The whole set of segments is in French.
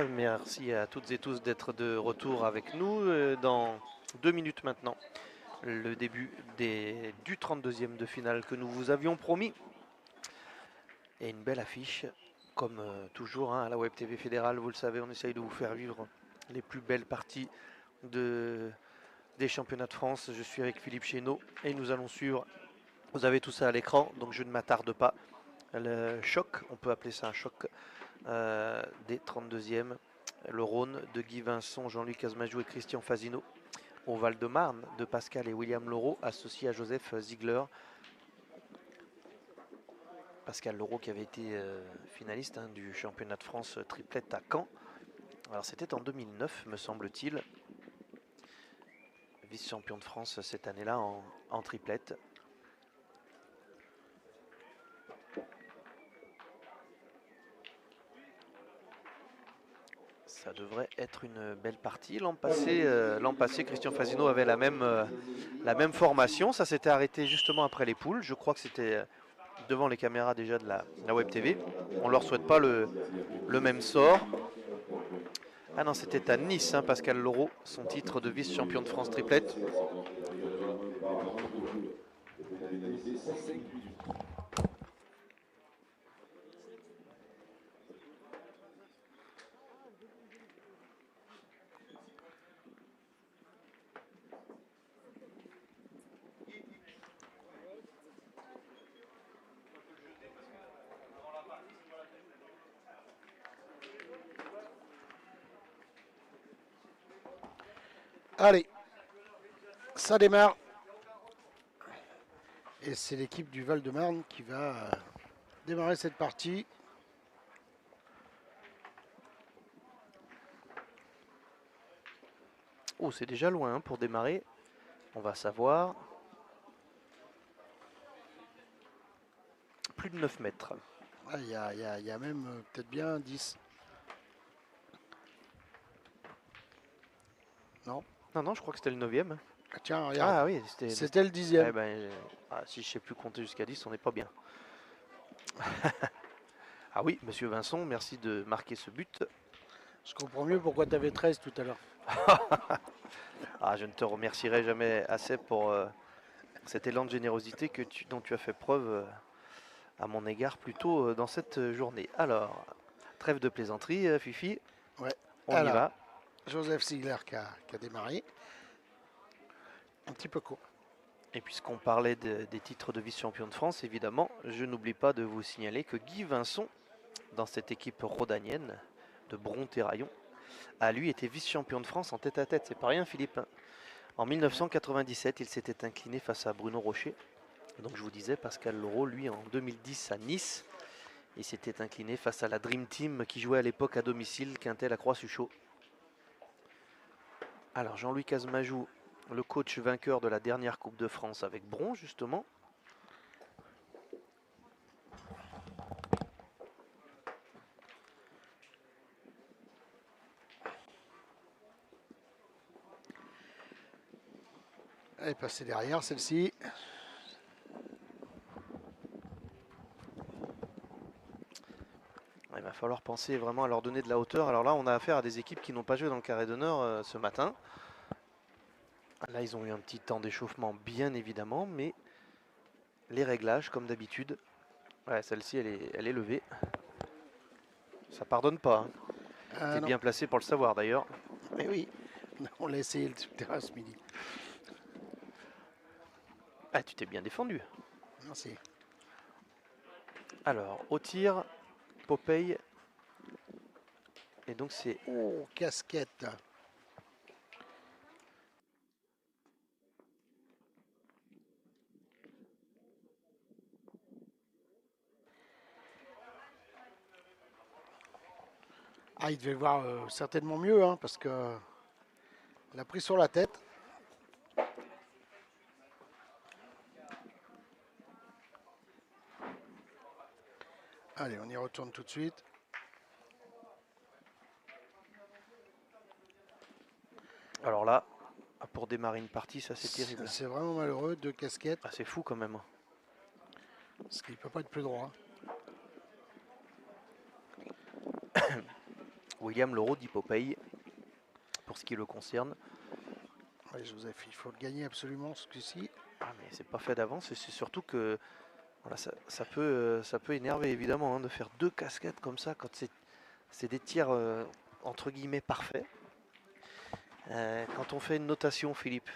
Nicolas, merci à toutes et tous d'être de retour avec nous dans 2 minutes maintenant. Le début du 32e de finale que nous vous avions promis. Et une belle affiche, comme toujours hein, à la Web TV fédérale, vous le savez, on essaye de vous faire vivre les plus belles parties des championnats de France. Je suis avec Philippe Chénaud et nous allons suivre, vous avez tout ça à l'écran, donc je ne m'attarde pas. Le choc, on peut appeler ça un choc, des 32e. Le Rhône de Guy Vincent, Jean-Luc Azmajou et Christian Fazino. Au Val-de-Marne de Pascal et William Laureau, associé à Joseph Ziegler. Pascal Laureau qui avait été finaliste hein, du championnat de France triplette à Caen. Alors c'était en 2009 me semble-t-il. Vice-champion de France cette année-là en triplette. Ça devrait être une belle partie. L'an passé, Christian Fazino avait la même formation. Ça s'était arrêté justement après les poules. Je crois que c'était devant les caméras déjà de la Web TV. On ne leur souhaite pas le même sort. Ah non, c'était à Nice, hein, Pascal Laureau, son titre de vice-champion de France triplette. Allez, ça démarre. Et c'est l'équipe du Val-de-Marne qui va démarrer cette partie. Oh, c'est déjà loin hein, pour démarrer. On va savoir. Plus de 9 mètres. Il y a même peut-être bien 10. Non. Non, je crois que c'était le 9e. Ah, tiens, regarde. Ah oui, c'était le 10e. Eh ben, si je ne sais plus compter jusqu'à 10, on n'est pas bien. Ah oui, monsieur Vincent, merci de marquer ce but. Je comprends mieux pourquoi tu avais 13 tout à l'heure. Ah, je ne te remercierai jamais assez pour cet élan de générosité dont tu as fait preuve à mon égard plus tôt dans cette journée. Alors, trêve de plaisanterie, Fifi. Ouais. On y va. Joseph Ziegler qui a démarré. Un petit peu court. Et puisqu'on parlait des titres de vice-champion de France, évidemment, je n'oublie pas de vous signaler que Guy Vincent, dans cette équipe rhodanienne de Bron-Terraillon, a lui été vice-champion de France en tête-à-tête. C'est pas rien, Philippe. En 1997, il s'était incliné face à Bruno Rocher. Donc je vous disais, Pascal Laureau, lui, en 2010 à Nice, il s'était incliné face à la Dream Team qui jouait à l'époque à domicile, Quintet, la Croix-Suchot. Alors Jean-Louis Azmajou, le coach vainqueur de la dernière Coupe de France avec Bron, justement. Elle est passée derrière celle-ci. Il va falloir penser vraiment à leur donner de la hauteur. Alors là, on a affaire à des équipes qui n'ont pas joué dans le carré d'honneur ce matin. Là, ils ont eu un petit temps d'échauffement, bien évidemment, mais les réglages, comme d'habitude. Ouais, celle-ci, elle est levée. Ça pardonne pas. Hein. T'es bien placé pour le savoir, d'ailleurs. Mais oui, on l'a essayé le terrain ce midi. Ah, tu t'es bien défendu. Merci. Alors, au tir, Popeye. Et donc, c'est... Oh, casquette. Ah, il devait voir certainement mieux, hein, parce que il a pris sur la tête. Allez, on y retourne tout de suite. Alors là, pour démarrer une partie, ça c'est terrible. C'est vraiment malheureux, 2 casquettes. Ah, c'est fou quand même. Parce qu'il ne peut pas être plus droit. William Leroux d'Hippopay, pour ce qui le concerne. Ouais, Joseph, il faut le gagner absolument ce coup-ci. Ah, mais c'est pas fait d'avance, et c'est surtout que voilà, ça peut énerver évidemment hein, de faire 2 casquettes comme ça quand c'est des tirs entre guillemets parfaits. Quand on fait une notation, Philippe,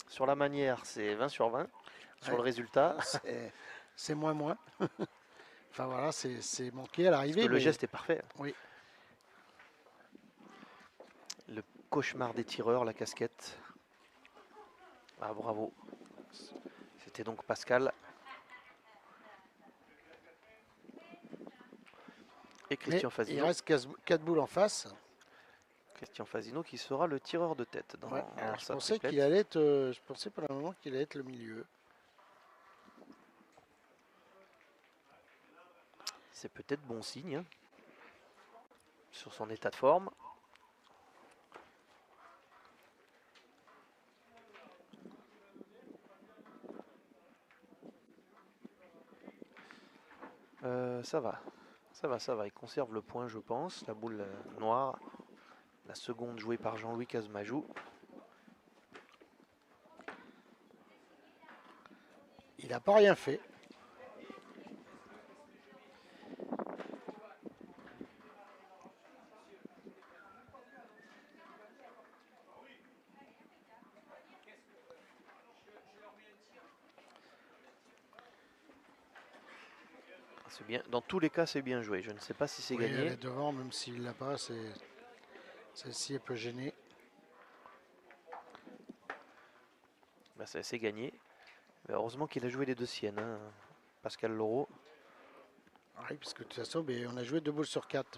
sur la manière, c'est 20 sur 20. Sur Ouais, le résultat, c'est moins. Enfin voilà, c'est manqué à parce que l'arrivée, le mais geste est parfait. oui. Le cauchemar des tireurs, la casquette. Ah, bravo. C'était donc Pascal. Et Mais Christian il Fasino. reste 4 boules en face. Christian Fasino qui sera le tireur de tête dans, Ouais, alors dans je sa pensais triplette. qu'il allait être, je pensais pendant un moment qu'il allait être le milieu. C'est peut-être bon signe hein, sur son état de forme. Ça va. Ça va. Il conserve le point, je pense. La boule noire. La seconde jouée par Jean-Louis Casmajou. Il n'a pas rien fait. C'est bien. Dans tous les cas, c'est bien joué. Je ne sais pas si c'est Oui, elle gagné. est devant, même s'il l'a pas, celle-ci elle peut gêner. Bah, c'est gagné. Mais heureusement qu'il a joué les deux siennes. Hein. Pascal Leroux. Oui, parce que de toute façon, mais on a joué 2 boules sur 4.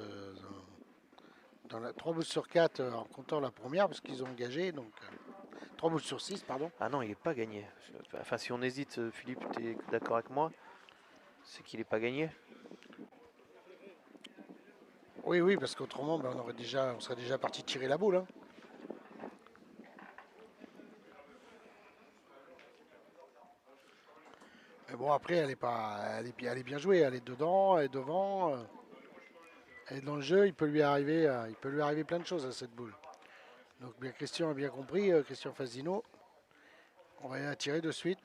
Dans la 3 boules sur 4 en comptant la première, parce qu'ils ont engagé. Donc 3 boules sur 6, pardon. Ah non, il n'est pas gagné. Enfin, si on hésite, Philippe, tu es d'accord avec moi? C'est qu'il n'est pas gagné. Oui, parce qu'autrement, ben, on serait déjà parti tirer la boule. Hein. Mais bon, après, elle est bien jouée. Elle est dedans, elle est devant. Elle est dans le jeu. Il peut lui arriver plein de choses à cette boule. Donc, bien, Christian a bien compris. Christian Fasino. On va y attirer de suite.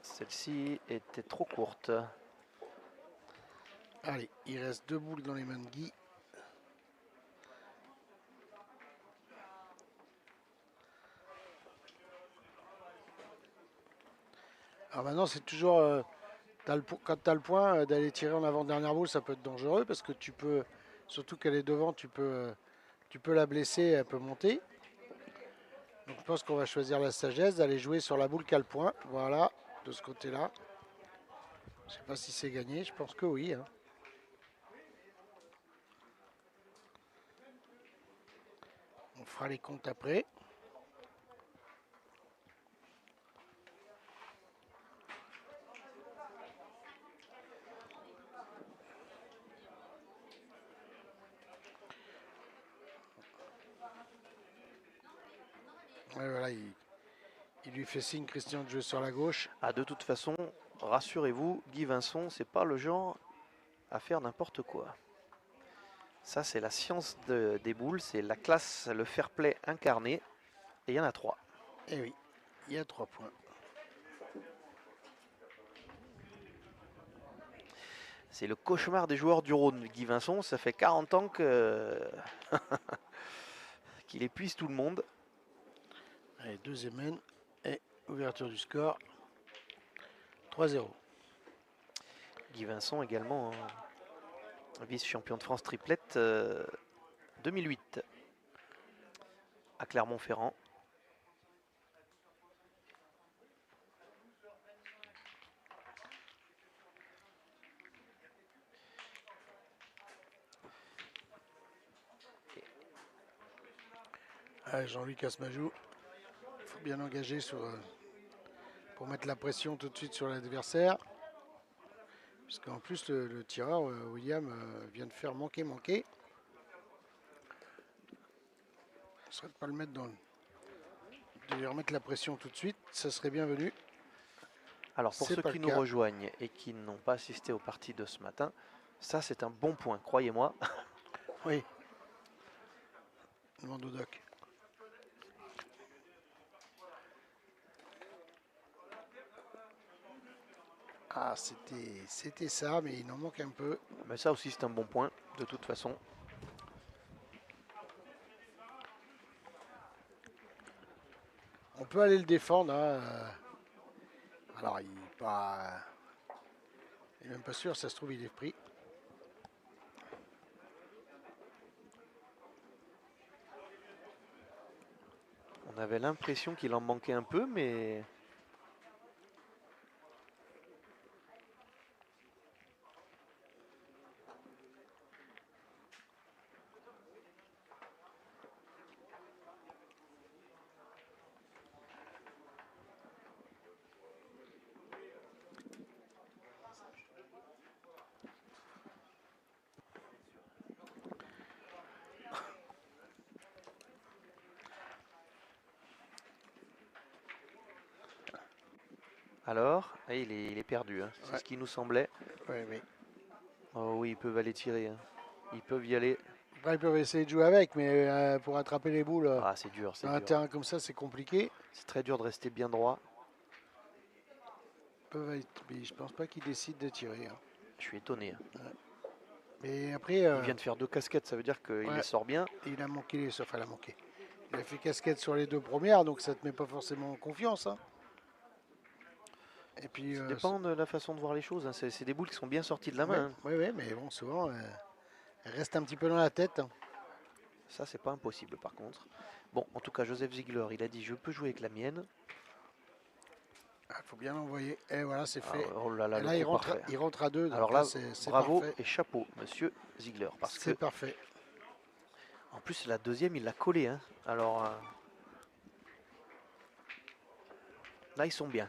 Celle-ci était trop courte. Allez, il reste 2 boules dans les mains de Guy. Alors maintenant, c'est toujours, quand tu as le point, d'aller tirer en avant-dernière boule, ça peut être dangereux parce que surtout qu'elle est devant, tu peux la blesser, elle peut monter. Donc je pense qu'on va choisir la sagesse d'aller jouer sur la boule qui a le point. Voilà, de ce côté-là. Je sais pas si c'est gagné, je pense que oui. Hein. On fera les comptes après. Ouais, voilà, il lui fait signe, Christian, de jouer sur la gauche. Ah, de toute façon, rassurez-vous, Guy Vincent, c'est pas le genre à faire n'importe quoi. Ça, c'est la science des boules, c'est la classe, le fair play incarné. Et il y en a 3. Et oui, il y a 3 points. C'est le cauchemar des joueurs du Rhône, Guy Vincent. Ça fait 40 ans qu'il épuise tout le monde. Allez, deuxième main et ouverture du score. 3-0. Guy Vincent également vice-champion de France triplette 2008 à Clermont-Ferrand. Jean-Louis Casmajou, il faut bien engager pour mettre la pression tout de suite sur l'adversaire. Parce qu'en plus, le tireur, William, vient de faire manquer. serait de pas le mettre de lui remettre la pression tout de suite, ça serait bienvenu. Alors pour C'est ceux pas qui le nous cas. rejoignent et qui n'ont pas assisté aux parties de ce matin, ça c'est un bon point, croyez-moi. Oui. Demande au doc. Ah, c'était ça, mais il en manque un peu. Mais ça aussi c'est un bon point, de toute façon. On peut aller le défendre. Hein. Alors, il est même pas sûr, ça se trouve, il est pris. On avait l'impression qu'il en manquait un peu, mais alors, il est perdu, hein. C'est Ouais. ce qui nous semblait. Ouais, oui. Oh oui, ils peuvent aller tirer, hein. Ils peuvent y aller. Après, ils peuvent essayer de jouer avec, mais pour attraper les boules Ah, c'est dur, c'est dans un dur. terrain comme ça, c'est compliqué. C'est très dur de rester bien droit. Mais je pense pas qu'ils décident de tirer. Hein. Je suis étonné, hein. Mais après, Il vient de faire 2 casquettes, ça veut dire qu'il ouais, les sort bien. il a manqué les. Enfin, il a manqué. Il a fait casquette sur les 2 premières, donc ça te met pas forcément en confiance. Hein. Et puis, Ça dépend de la façon de voir les choses, hein. C'est des boules qui sont bien sorties de la ouais, main, hein. ouais, mais bon, souvent, elle reste un petit peu dans la tête. Hein. Ça, c'est pas impossible par contre. Bon, en tout cas, Joseph Ziegler, il a dit je peux jouer avec la mienne. Il faut bien l'envoyer. Et voilà, c'est Ah, fait. oh là là, Et le là, coup parfait. il rentre à 2. Donc Alors là, là, c'est bravo parfait. et chapeau, monsieur Ziegler. Parce C'est que, parfait. en plus, la deuxième, il l'a collé, hein. Alors, là, ils sont bien.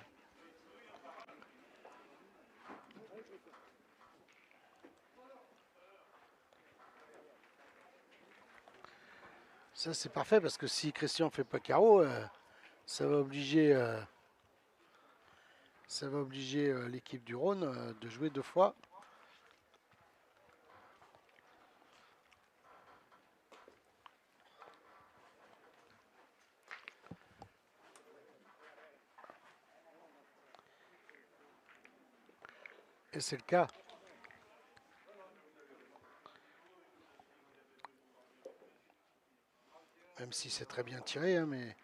Ça, c'est parfait parce que si Christian fait pas carreau, ça va obliger, l'équipe du Rhône de jouer 2 fois. Et c'est le cas. Même si c'est très bien tiré, hein, mais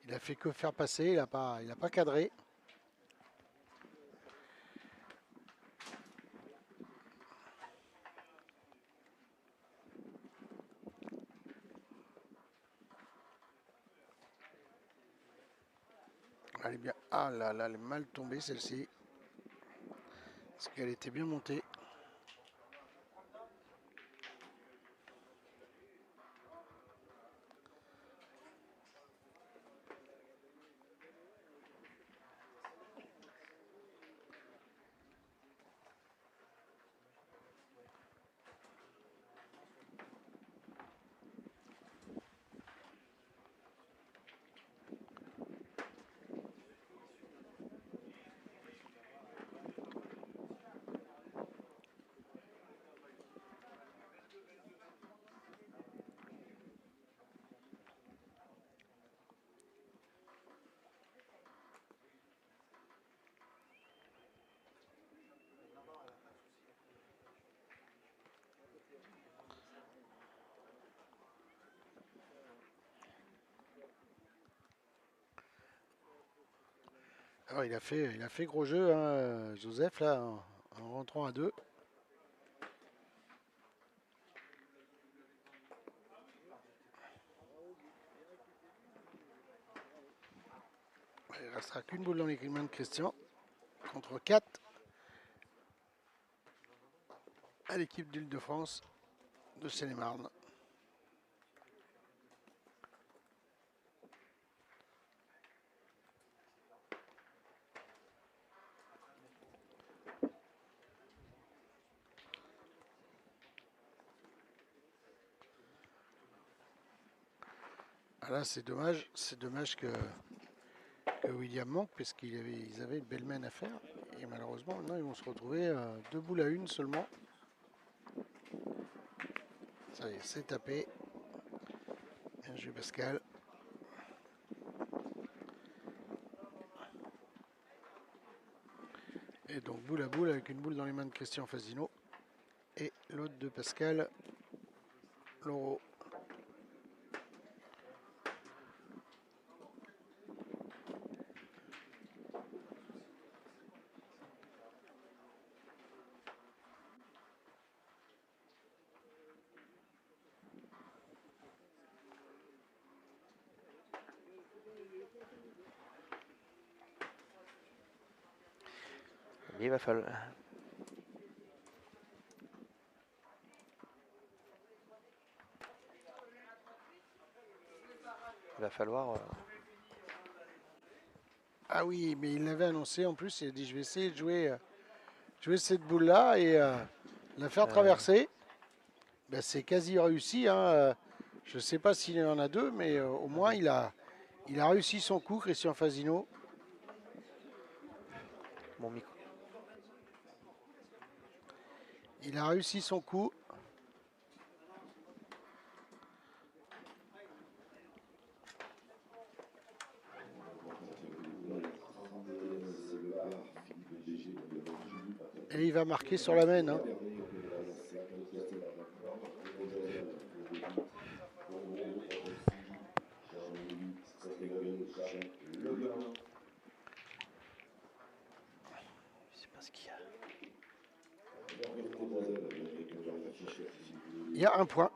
il a fait que faire passer, il a pas cadré. Elle est bien. Ah là là, elle est mal tombée celle-ci. Parce qu'elle était bien montée. Alors il a fait gros jeu, hein, Joseph, là, en rentrant à 2. Il ne restera qu'une boule dans les mains de Christian. Contre 4 à l'équipe d'Île-de-France de Seine-et-Marne. Là, c'est dommage que William manque, parce qu'ils avaient une belle main à faire. Et malheureusement, maintenant, ils vont se retrouver 2 boules à 1 seulement. Ça y est, c'est tapé. Bien joué, Pascal. Et donc, boule à boule, avec une boule dans les mains de Christian Fasino. Et l'autre de Pascal Laureau. Il va falloir. Il va falloir. Ah oui, mais il l'avait annoncé en plus. Il a dit je vais essayer de jouer cette boule-là et la faire traverser. Ben, c'est quasi réussi. Hein. Je ne sais pas s'il y en a 2, mais au moins il a réussi son coup, Christian Fasino. Mon micro. Il a réussi son coup. Et il va marquer sur la main. Hein. Je sais pas ce qu'il y a. Il y a 1 point.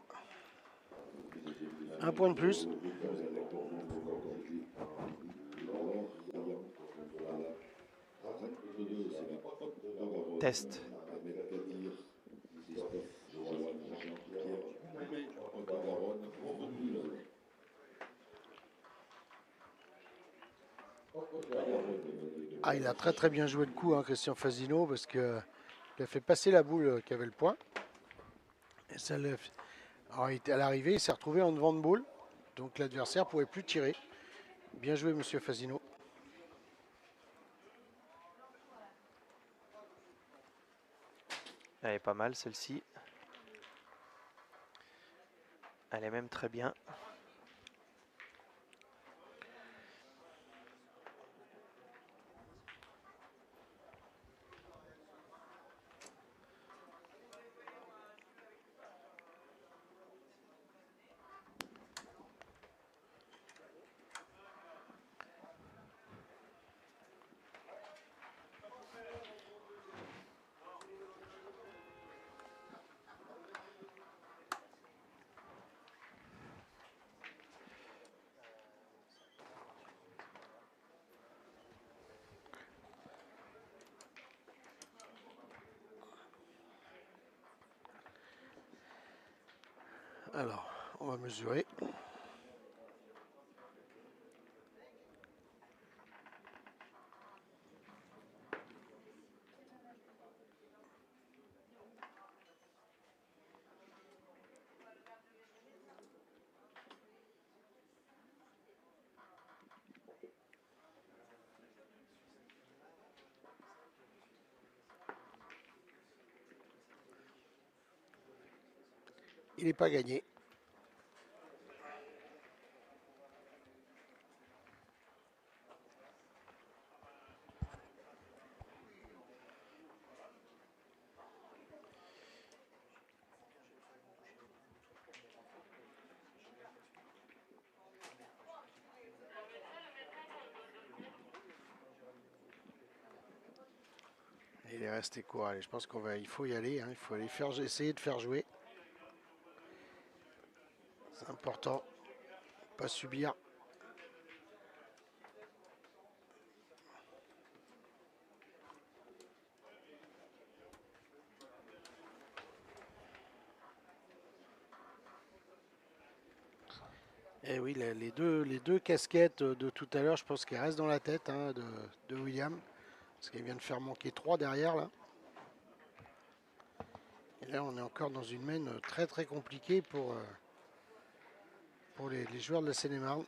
1 point de plus. Test. Ah, il a très très bien joué le coup, hein, Christian Fasino, parce que il a fait passer la boule qui avait le point. Et ça l'a fait. Alors, à l'arrivée, il s'est retrouvé en devant de boule, donc l'adversaire ne pouvait plus tirer. Bien joué, monsieur Fasino. Elle est pas mal celle-ci. Elle est même très bien. Alors, on va mesurer. Il n'est pas gagné. Il est resté quoi? Allez, je pense il faut y aller. Hein, il faut aller essayer de faire jouer. C'est important. Pas subir. Et oui, les deux casquettes de tout à l'heure, je pense qu'elles restent dans la tête, hein, de William. Parce qu'il vient de faire manquer 3 derrière là. Et là, on est encore dans une main très très compliquée pour les joueurs de la Seine-et-Marne.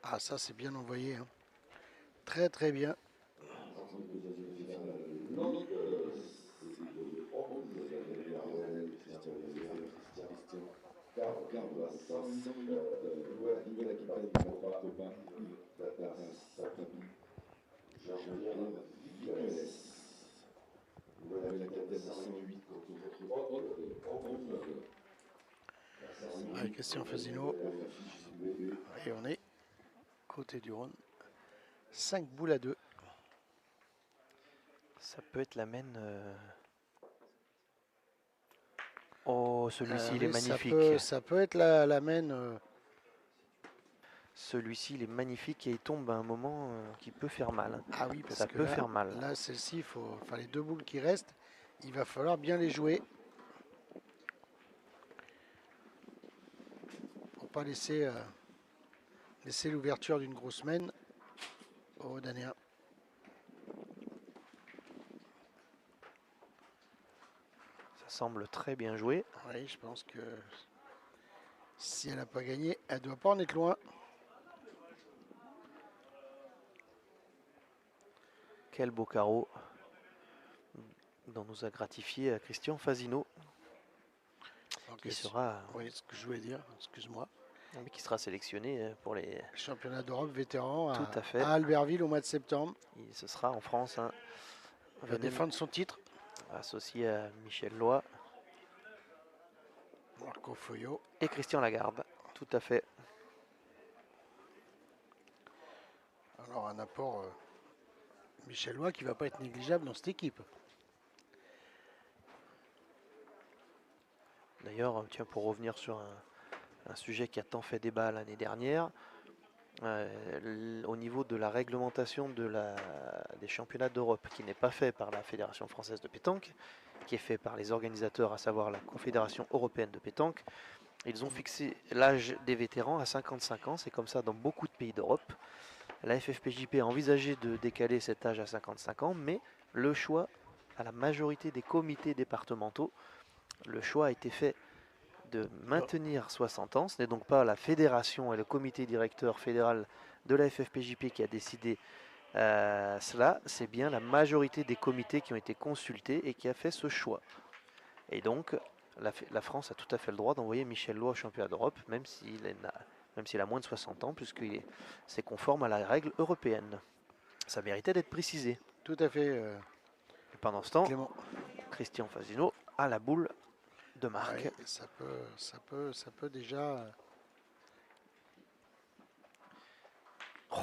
Ah, ça c'est bien envoyé, hein. Très très bien. Avec Christian Fasino. Et on est côté du Rhône. 5 boules à 2. Ça peut être la mène. Oh, celui-ci, il est Oui, magnifique. ça peut être la mène. Celui-ci, il est magnifique et il tombe à un moment qui peut faire mal. Ah oui, parce Ça que peut faire mal. là celle-ci, enfin, les 2 boules qui restent, il va falloir bien les jouer. Pour pas laisser l'ouverture d'une grosse mène au Danéen. Ça semble très bien joué. Oui, je pense que si elle n'a pas gagné, elle doit pas en être loin. Quel beau carreau dont nous a gratifié Christian Fasino. Qui sera, oui, ce que je voulais dire, excuse-moi. mais qui sera sélectionné pour les championnats d'Europe vétéran Tout à fait. à Albertville au mois de septembre. Ce sera en France. Hein, Il va défendre son titre. Associé à Michel Loy. Marco Foyot. Et Christian Lagarde. Tout à fait. Alors un apport Michel Loy qui ne va pas être négligeable dans cette équipe. D'ailleurs, tiens, pour revenir sur un sujet qui a tant fait débat l'année dernière, au niveau de la réglementation des championnats d'Europe, qui n'est pas fait par la Fédération française de pétanque, qui est fait par les organisateurs, à savoir la Confédération européenne de pétanque, ils ont fixé l'âge des vétérans à 55 ans. C'est comme ça dans beaucoup de pays d'Europe. La FFPJP a envisagé de décaler cet âge à 55 ans, mais le choix, à la majorité des comités départementaux, le choix a été fait de maintenir 60 ans. Ce n'est donc pas la fédération et le comité directeur fédéral de la FFPJP qui a décidé cela, c'est bien la majorité des comités qui ont été consultés et qui a fait ce choix. Et donc, la France a tout à fait le droit d'envoyer Michel Loy au championnat d'Europe, même s'il a moins de 60 ans, puisque c'est conforme à la règle européenne. Ça méritait d'être précisé. Tout à fait. Et pendant ce temps, Clément. Christian Fasino a la boule de marque. Ouais, ça peut déjà.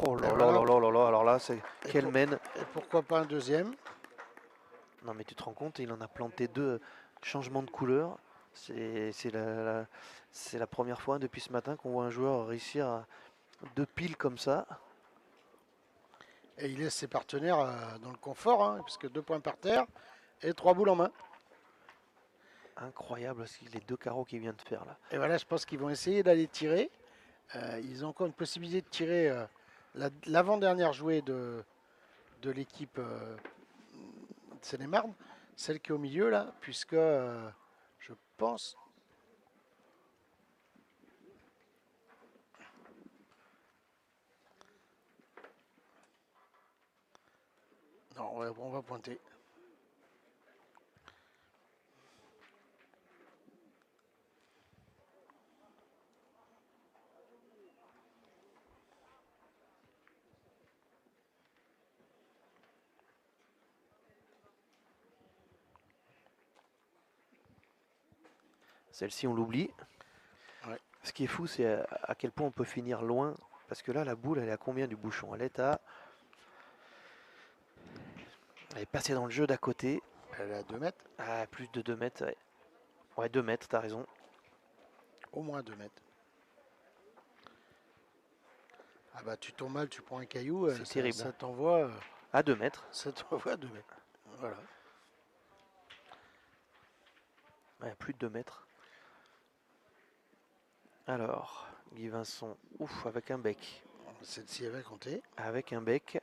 Oh là là là là là là, alors là, c'est quelle mène. Et pourquoi pas un deuxième? Non mais tu te rends compte, il en a planté 2 changements de couleur. C'est la première fois depuis ce matin qu'on voit un joueur réussir à 2 piles comme ça. Et il laisse ses partenaires dans le confort, hein, puisque 2 points par terre et 3 boules en main. Incroyable les 2 carreaux qu'il vient de faire là. Et voilà, je pense qu'ils vont essayer d'aller tirer. Ils ont encore une possibilité de tirer l'avant-dernière jouée de l'équipe de Seine-et-Marne, celle qui est au milieu là, puisque je pense. Non, on va pointer. Celle-ci on l'oublie. Ouais. Ce qui est fou, c'est à quel point on peut finir loin. Parce que là, la boule, elle est à combien du bouchon? Elle est à Elle est passée dans le jeu d'à côté. Elle est à 2 mètres. À plus de 2 mètres. Ouais, ouais 2 mètres, t'as raison. Au moins 2 mètres. Ah bah tu tombes mal, tu prends un caillou, C'est terrible. ça t'envoie. À 2 mètres. Ça t'envoie à 2 mètres. Voilà. Ouais, plus de 2 mètres. Alors, Guy Vincent, ouf, avec un bec. Celle-ci avait compté. Avec un bec.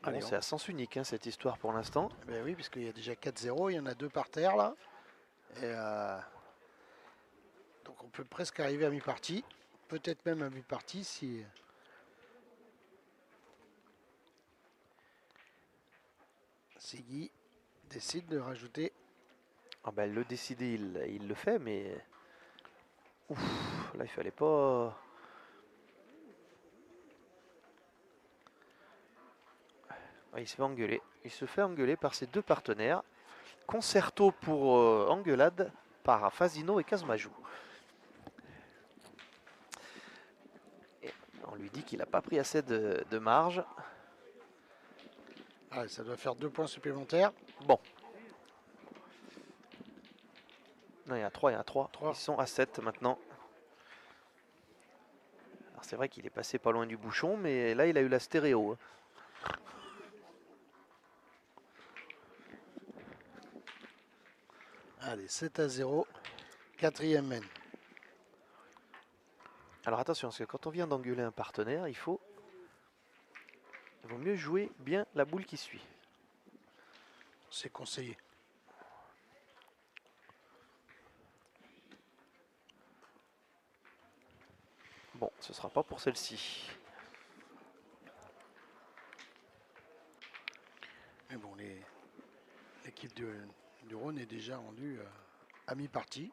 Bon, Allez, c'est à sens unique hein, cette histoire pour l'instant. Ben oui, puisqu'il y a déjà 4-0, il y en a 2 par terre là. Et donc on peut presque arriver à mi-partie. Peut-être même à mi-partie si Guy décide de rajouter. Ah ben, le décider, il le fait, mais ouf, là il fallait pas. Il se fait engueuler. Il se fait engueuler par ses deux partenaires. Concerto pour engueulade par Fasino et Casmajou. Et on lui dit qu'il n'a pas pris assez de marge. Ah, ça doit faire 2 points supplémentaires. Bon. Non, il y a 3, il y a 3. 3. Ils sont à 7 maintenant. Alors c'est vrai qu'il est passé pas loin du bouchon, mais là il a eu la stéréo. Allez, 7-0. Quatrième mène. Alors attention, parce que quand on vient d'engueuler un partenaire, il vaut mieux jouer bien la boule qui suit. C'est conseillé. Bon, ce sera pas pour celle-ci. Mais bon, l'équipe du Rhône est déjà rendue à mi-partie.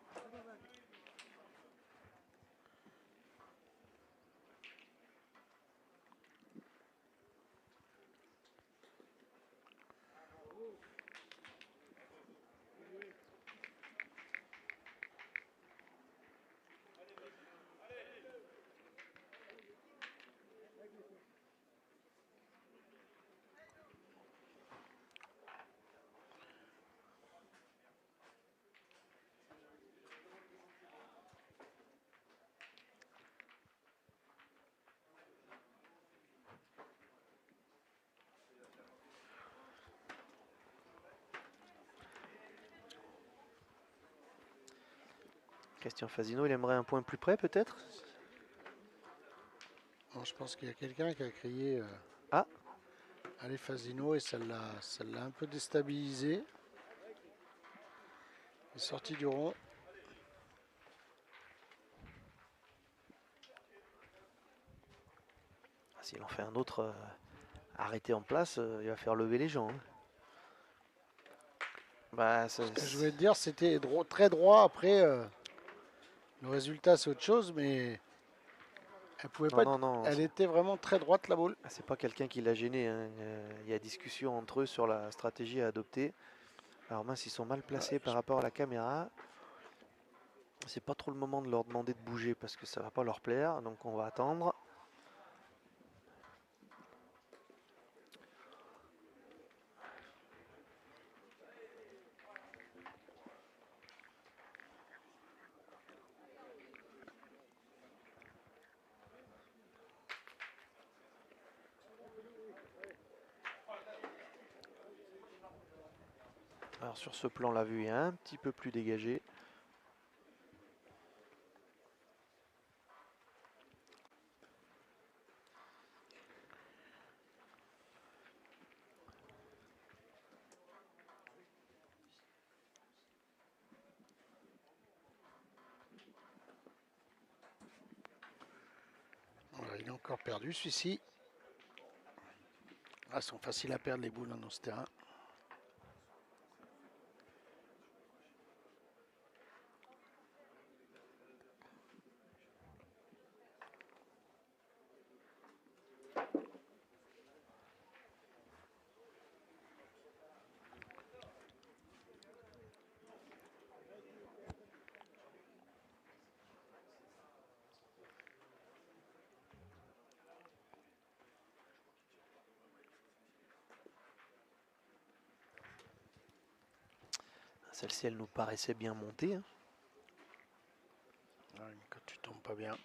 Christian Fasino, il aimerait un point plus près peut-être. Bon, je pense qu'il y a quelqu'un qui a crié Ah. Allez Fasino et ça l'a un peu déstabilisé. Il est sorti du rond. S'il en fait un autre arrêté en place, il va faire lever les gens. Hein. Bah, Ce que je voulais te dire, c'était très droit. Après, le résultat, c'est autre chose, mais elle pouvait pas. Non, elle était vraiment très droite, la boule. c'est pas quelqu'un qui l'a gêné. Hein. Il y a discussion entre eux sur la stratégie à adopter. Alors mince, ils sont mal placés par rapport à la caméra. C'est pas trop le moment de leur demander de bouger parce que ça va pas leur plaire. Donc on va attendre. Alors sur ce plan, la vue est un petit peu plus dégagée. Voilà, il est encore perdu, celui-ci. Ah, elles sont faciles à perdre, les boules dans ce terrain. Celle-ci, elle nous paraissait bien montée, hein. Ouais, mais quand tu tombes pas bien,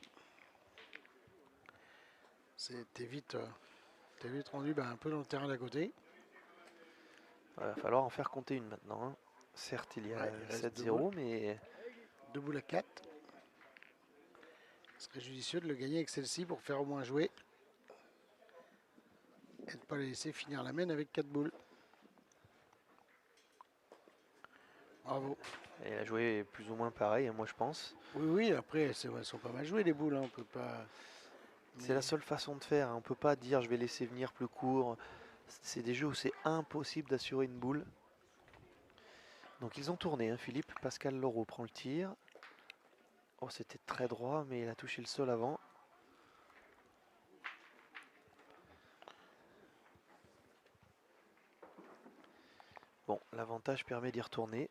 t'es vite rendu un peu dans le terrain d'à côté. Il va falloir en faire compter une maintenant, hein. Certes, il y a Ouais, il reste 7-0, mais 2 boules à 4. Ce serait judicieux de le gagner avec celle-ci pour faire au moins jouer. Et de ne pas la laisser finir la main avec 4 boules. Bravo. elle a joué plus ou moins pareil, hein, moi je pense. Oui, oui, après, elles sont pas mal jouées les boules. Hein. On peut pas. C'est la seule façon de faire, hein. On peut pas dire je vais laisser venir plus court. C'est des jeux où c'est impossible d'assurer une boule. Donc ils ont tourné, hein, Philippe. Pascal Laureau prend le tir. Oh, c'était très droit, mais il a touché le sol avant. Bon, l'avantage permet d'y retourner.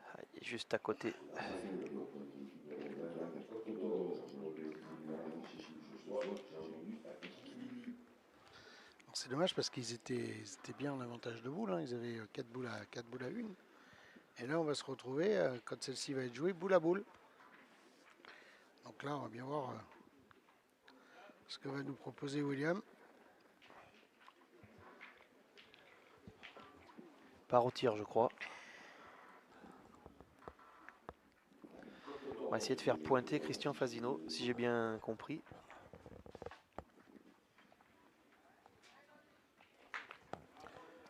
Ah, il est juste à côté. C'est dommage parce qu'ils étaient bien en avantage de boules. Hein. Ils avaient 4 boules à 1. Et là, on va se retrouver, quand celle-ci va être jouée, boule à boule. Donc là, on va bien voir ce que va nous proposer William. Part au tir, je crois. On va essayer de faire pointer Christian Fasino, si j'ai bien compris.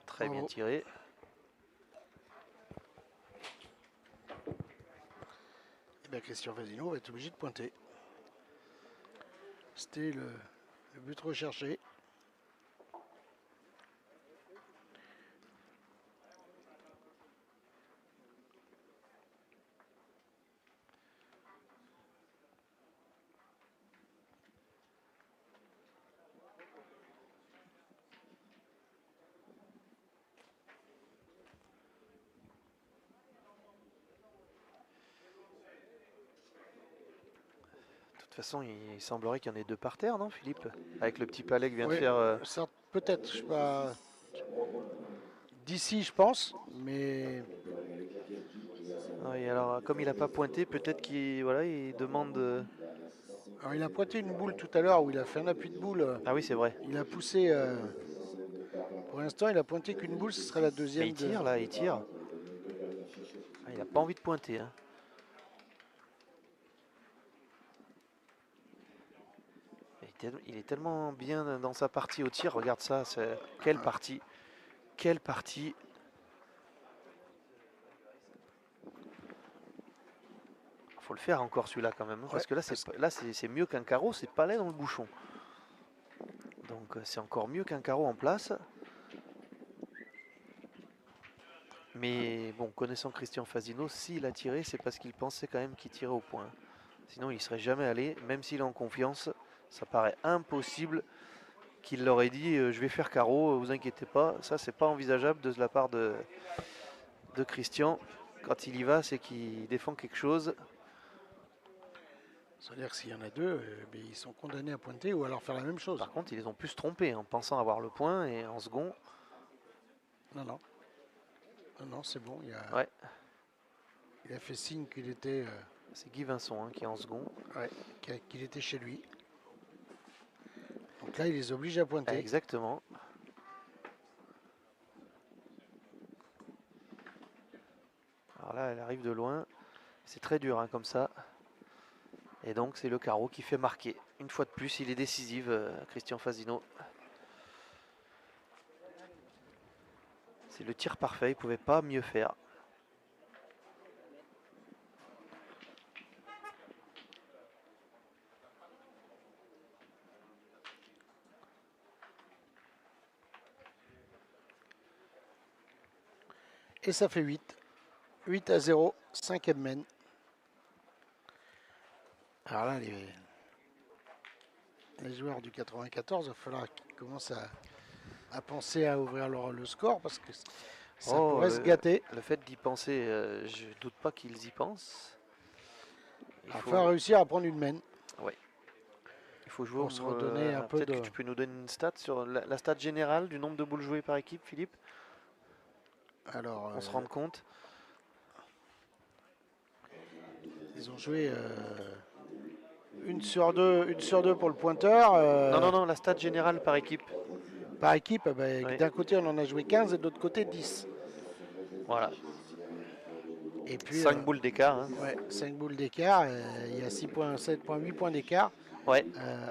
Très bien tiré. Et bien Christian Fasino va être obligé de pointer. C'était le but recherché. De toute façon, il semblerait qu'il y en ait 2 par terre, non, Philippe? Avec le petit palais que vient de Oui, faire. peut-être, je sais pas. D'ici, je pense, mais. Oui, alors, comme il n'a pas pointé, peut-être qu'il voilà, il demande. Alors, il a pointé une boule tout à l'heure où il a fait un appui de boule. Ah oui, c'est vrai. Il a poussé. Pour l'instant, il a pointé qu'une boule, ce sera la Mais deuxième il de. tire là, il tire. Ah, il n'a pas envie de pointer, hein. Il est tellement bien dans sa partie au tir. Regarde ça, quelle partie. Quelle partie. Faut le faire encore celui-là quand même, hein, parce que là c'est mieux qu'un carreau, c'est palais dans le bouchon. Donc c'est encore mieux qu'un carreau en place. Mais bon, connaissant Christian Fasino, s'il a tiré, c'est parce qu'il pensait quand même qu'il tirait au point. Sinon, il ne serait jamais allé, même s'il est en confiance. Ça paraît impossible qu'il leur ait dit je vais faire carreau, vous inquiétez pas. Ça, c'est pas envisageable de la part de Christian. Quand il y va, c'est qu'il défend quelque chose. Ça veut dire que s'il y en a 2, ils sont condamnés à pointer ou alors faire la même chose. Par contre, ils les ont pu se tromper en pensant avoir le point et en second. Non, non. Non, non, c'est bon. Ouais. Il a fait signe qu'il était. C'est Guy Vincent, hein, qui est en second. Ouais, qu'il était chez lui. Donc là, il les oblige à pointer. Exactement. Alors là, elle arrive de loin. C'est très dur, hein, comme ça. Et donc, c'est le carreau qui fait marquer. Une fois de plus, il est décisif, Christian Fasino. C'est le tir parfait, il ne pouvait pas mieux faire. Et ça fait 8. 8-0, 5e mène. Alors là, les joueurs du 94, il va falloir qu'ils commencent à penser à ouvrir le score parce que Ça Oh, pourrait se gâter. le fait d'y penser, je doute pas qu'ils y pensent. Il faut réussir à prendre une main. Ouais. Il faut jouer Pour se redonner un peu peut-être de... que tu peux nous donner une stat sur la stat générale du nombre de boules jouées par équipe, Philippe. Alors, On se rende compte. ils ont joué une sur deux pour le pointeur. Non, la stat générale par équipe. Par équipe, Oui. d'un côté on en a joué 15 et de l'autre côté 10. Voilà. Et puis 5 boules d'écart. Hein. ouais, 5 boules d'écart, il y a 6 points, 7 points, 8 points d'écart. Ouais.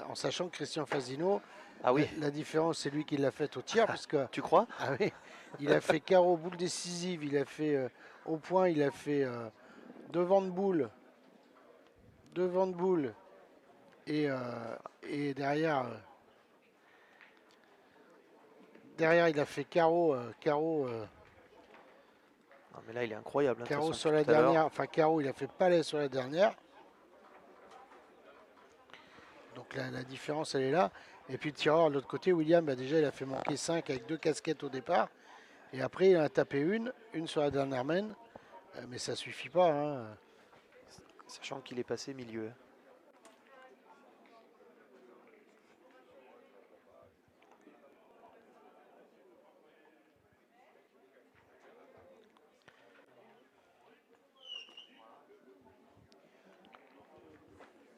En sachant que Christian Fasino, Ah oui. la différence c'est lui qui l'a faite au tir. Parce que, Tu crois? ah oui, il a fait carreau, boule décisive, il a fait au point, il a fait devant de boule, et derrière, il a fait carreau, Non, mais là, il est incroyable. Hein, carreau façon, sur la dernière, enfin carreau, il a fait palais sur la dernière. Donc la différence, elle est là. Et puis le tireur, de l'autre côté, William, déjà, il a fait manquer 5 avec 2 casquettes au départ. Et après, il en a tapé une sur la dernière main. Mais ça suffit pas. Hein. Sachant qu'il est passé milieu.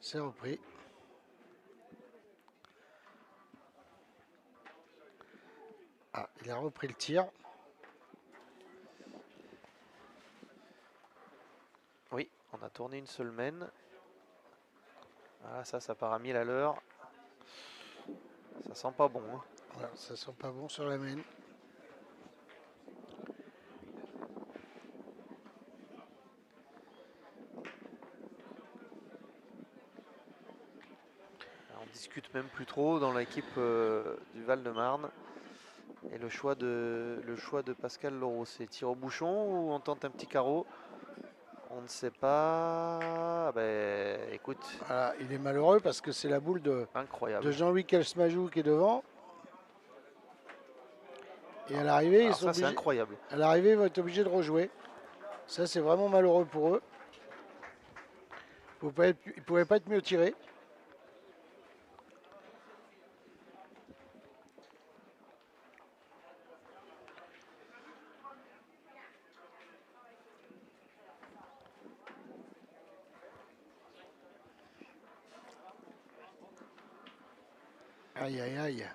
C'est repris. Ah, il a repris le tir. Oui, on a tourné une seule main. Voilà, ça part à 1000 à l'heure. Ça sent pas bon. Hein. Voilà, ça sent pas bon sur la main. On discute même plus trop dans l'équipe du Val-de-Marne. Et le choix de Pascal Laureau, c'est tir au bouchon ou on tente un petit carreau? On ne sait pas. Ben, écoute. Voilà, il est malheureux parce que c'est la boule de Jean-Louis Kelsmajou qui est devant. Et à l'arrivée, ils sont c'est incroyable. À l'arrivée, ils vont être obligés de rejouer. Ça, c'est vraiment malheureux pour eux. Ils ne pouvaient pas être mieux tirés. Aïe, aïe, aïe.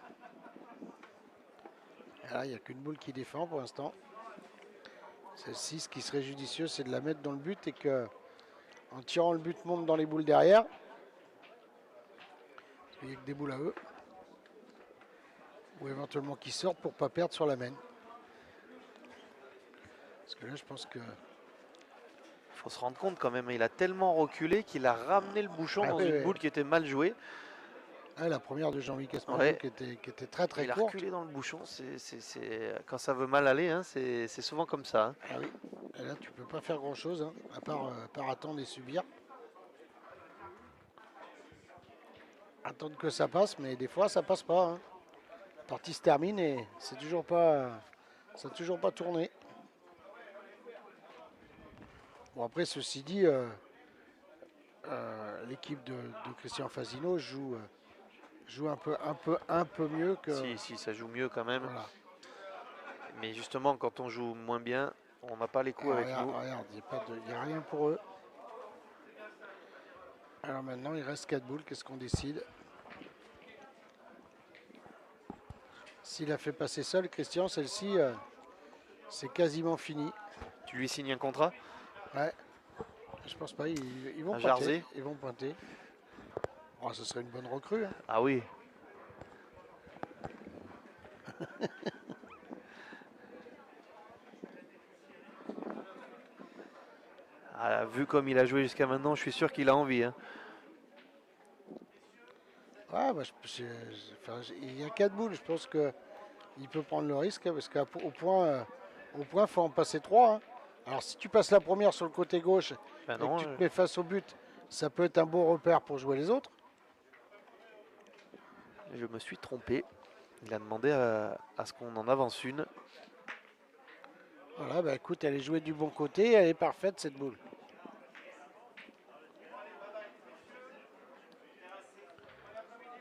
Là, il n'y a qu'une boule qui défend pour l'instant. Celle-ci, ce qui serait judicieux, c'est de la mettre dans le but et que, en tirant le but, monte dans les boules derrière. Il n'y a que des boules à eux. Ou éventuellement qui sortent pour ne pas perdre sur la main. Parce que là, je pense que... Il faut se rendre compte quand même, il a tellement reculé qu'il a ramené le bouchon dans une boule qui était mal jouée. Ah, la première de Jean-Louis Casmajou qui était très très courte. Il a reculé dans le bouchon, quand ça veut mal aller, hein, c'est souvent comme ça. Hein. Ah oui, et là tu peux pas faire grand chose, hein, à part attendre et subir. Attendre que ça passe, mais des fois ça passe pas. Hein. La partie se termine et ça n'a toujours pas tourné. Bon après ceci dit, l'équipe de Christian Fasino joue un peu mieux que... Si, ça joue mieux quand même. Voilà. Mais justement, quand on joue moins bien, on n'a pas les coups avec nous. Regarde, il n'y a rien pour eux. Alors maintenant, il reste 4 boules. Qu'est-ce qu'on décide? S'il a fait passer seul, Christian, celle-ci, c'est quasiment fini. Tu lui signes un contrat? Ouais. Je pense pas. Ils vont pointer. Ils vont pointer. Oh, ce serait une bonne recrue. Hein. Ah oui. Vu comme il a joué jusqu'à maintenant, je suis sûr qu'il a envie. Hein. Ouais, il y a 4 boules. Je pense qu'il peut prendre le risque hein, parce qu'au point, il faut en passer 3. Hein. Alors si tu passes la première sur le côté gauche et que tu te mets face au but, ça peut être un beau repère pour jouer les autres. Je me suis trompé. Il a demandé à ce qu'on en avance une. Voilà, bah écoute, elle est jouée du bon côté, elle est parfaite cette boule.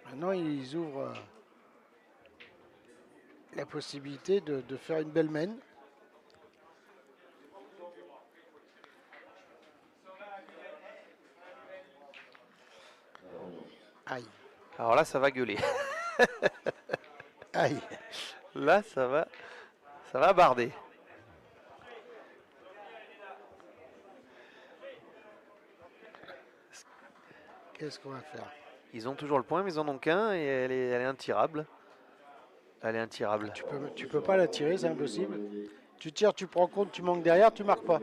Maintenant, ils ouvrent la possibilité de faire une belle main. Aïe, Alors là, ça va gueuler. aïe. Là, ça va barder. Qu'est-ce qu'on va faire? Ils ont toujours le point, mais ils en ont qu'un et elle est intirable. Elle est intirable. Tu peux pas la tirer, c'est impossible. Tu tires, tu prends compte, tu manques derrière, tu marques pas.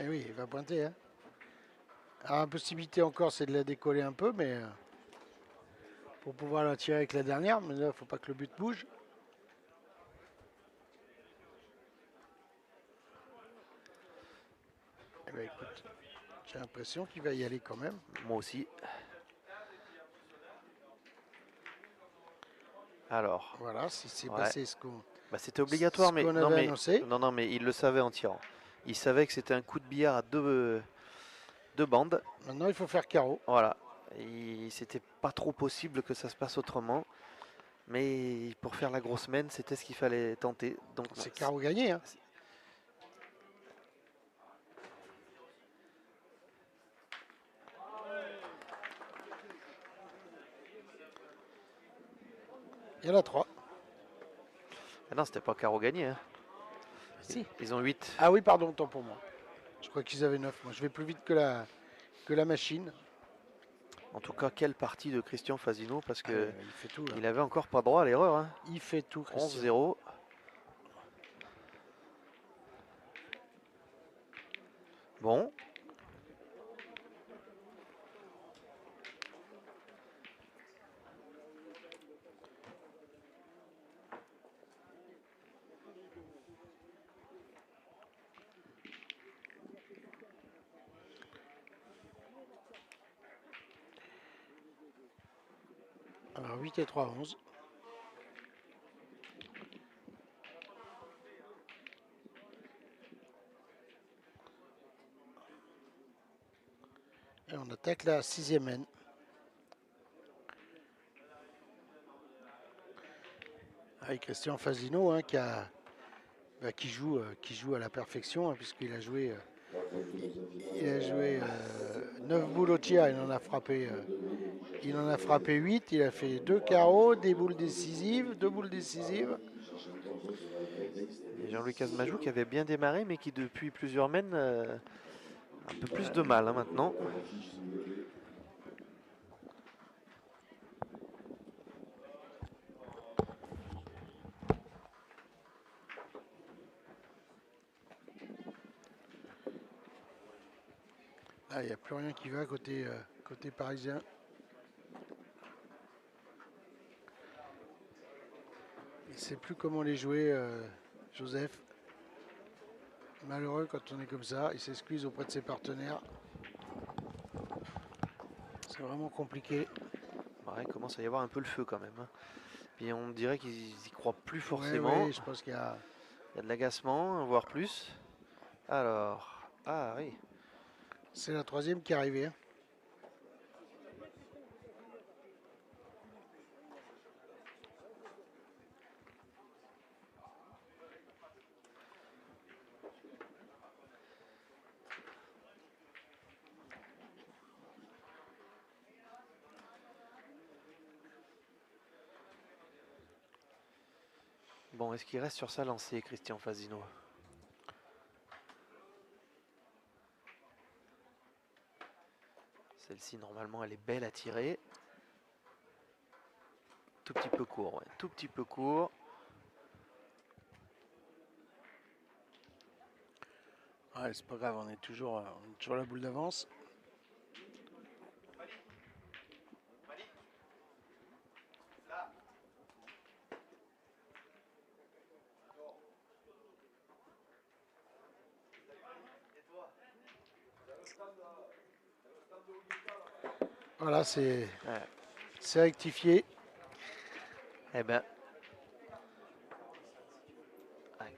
Eh oui, il va pointer. Hein. Alors, la possibilité encore, c'est de la décoller un peu, mais pour pouvoir la tirer avec la dernière. Mais là, il faut pas que le but bouge. Eh ben, écoute, j'ai l'impression qu'il va y aller quand même. Moi aussi. Alors, Voilà, si c'est ouais. passé Bah, c'était obligatoire, mais qu'on non, avait mais annoncé. non, mais il le savait en tirant. Il savait que c'était un coup de billard à deux bandes. Maintenant, il faut faire carreau. Voilà. C'était pas trop possible que ça se passe autrement. Mais pour faire la grosse main, c'était ce qu'il fallait tenter. Donc C'est carreau gagné. Hein. Il y en a 3. ah non, c'était pas carreau gagné. Hein. Si. Ils ont 8. Ah oui, pardon, tant pour moi. Je crois qu'ils avaient 9. Moi, je vais plus vite que la machine. En tout cas, quelle partie de Christian Fazino parce que Il fait tout. Là. il avait encore pas droit à l'erreur. Hein. Il fait tout, Christian. 11-0. Bon. Alors 8 et 3, 11. Et on attaque la 6e main. Avec Christian Fazino hein, qui joue à la perfection hein, puisqu'il a joué, 9 boules au tir, il en a frappé 8, il a fait 2 carreaux, des boules décisives, 2 boules décisives. Et Jean-Louis Casmajou qui avait bien démarré mais qui depuis plusieurs mains un peu plus de mal hein, maintenant. Ah, il n'y a plus rien qui va côté parisien. Il ne sait plus comment les jouer, Joseph. Malheureux quand on est comme ça, il s'excuse auprès de ses partenaires. C'est vraiment compliqué. Ouais, il commence à y avoir un peu le feu quand même. Hein. Puis on dirait qu'ils y croient plus forcément. Oui, je pense qu'il y a... Il y a de l'agacement, voire plus. Alors, ah oui. C'est la 3e qui est arrivée. Hein. Bon, est-ce qu'il reste sur sa lancée, Christian Fazino? Celle-ci, normalement, elle est belle à tirer. Tout petit peu court, ouais. Tout petit peu court. Ouais, c'est pas grave, on est toujours la boule d'avance. Voilà, c'est C'est rectifié. Eh ben, ouais,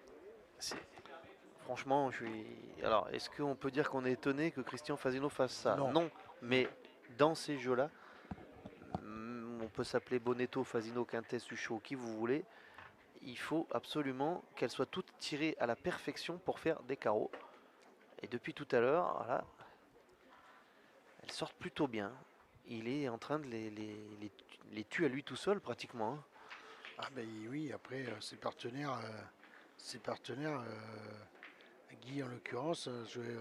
franchement, je suis. Alors, est-ce qu'on peut dire qu'on est étonné que Christian Fasino fasse ça? Non. Non, mais dans ces jeux-là, on peut s'appeler Bonetto, Fasino, Quintès, Suchot, qui vous voulez. Il faut absolument qu'elles soient toutes tirées à la perfection pour faire des carreaux. Et depuis tout à l'heure, voilà, elles sortent plutôt bien. Il est en train de les tuer à lui tout seul pratiquement, hein. Ah ben oui, après ses partenaires, Guy en l'occurrence, jouaient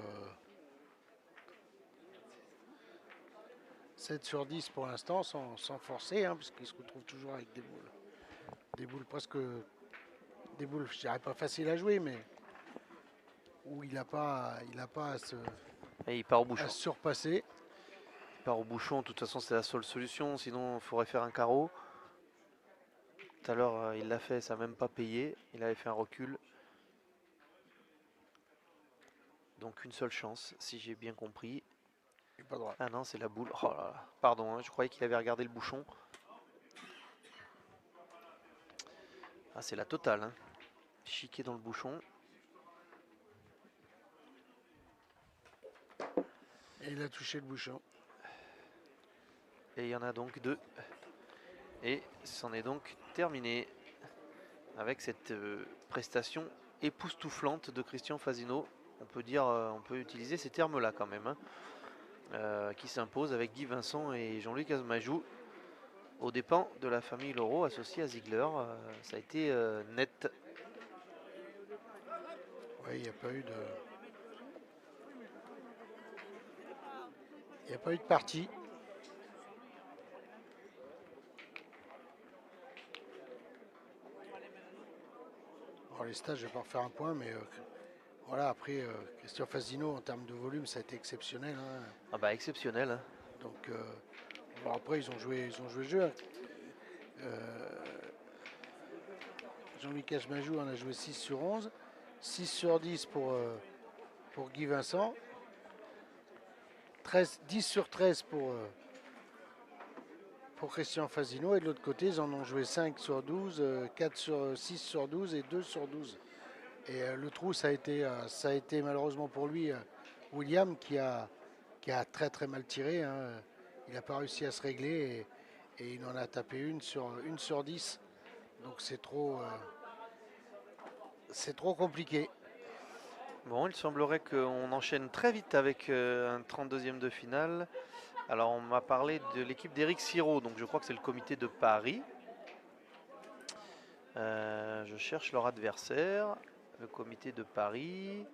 7 sur 10 pour l'instant sans forcer, hein, parce qu'il se retrouve toujours avec des boules presque, des boules, je dirais pas faciles à jouer, mais où il n'a pas Et il part au à bouchon. se surpasser. Il part au bouchon, de toute façon c'est la seule solution, sinon il faudrait faire un carreau. Tout à l'heure il l'a fait, ça n'a même pas payé. Il avait fait un recul. Donc une seule chance, si j'ai bien compris. Il n'est pas droit. Ah non, c'est la boule. Oh là là, pardon, hein, je croyais qu'il avait regardé le bouchon. Ah, c'est la totale, hein. Chiqué dans le bouchon. Et il a touché le bouchon. Et il y en a donc deux. Et c'en est donc terminé avec cette prestation époustouflante de Christian Fasino. On peut dire, on peut utiliser ces termes-là quand même, hein, qui s'impose avec Guy Vincent et Jean-Luc Azmajou aux dépens de la famille Loro associée à Ziegler. Ça a été net. Oui, il n'y a pas eu de. Il n'y a pas eu de partie. Alors les stages, je vais pas refaire un point, mais voilà, après, Christian Fasino, en termes de volume, ça a été exceptionnel, hein. Ah bah exceptionnel, hein. Donc, bon, après, ils ont joué le jeu, hein. Jean-Luc Ajmajou en a joué 6 sur 11. 6 sur 10 pour Guy Vincent. 10 sur 13 pour Christian Fasino. Et de l'autre côté, ils en ont joué 5 sur 12, 6 sur 12 et 2 sur 12. Et le trou, ça a été malheureusement pour lui William qui a très très mal tiré, hein. Il n'a pas réussi à se régler et il en a tapé une sur 10. Donc c'est trop compliqué. Bon, il semblerait qu'on enchaîne très vite avec un 32e de finale. Alors, on m'a parlé de l'équipe d'Éric Siro, donc je crois que c'est le comité de Paris. Je cherche leur adversaire, le comité de Paris.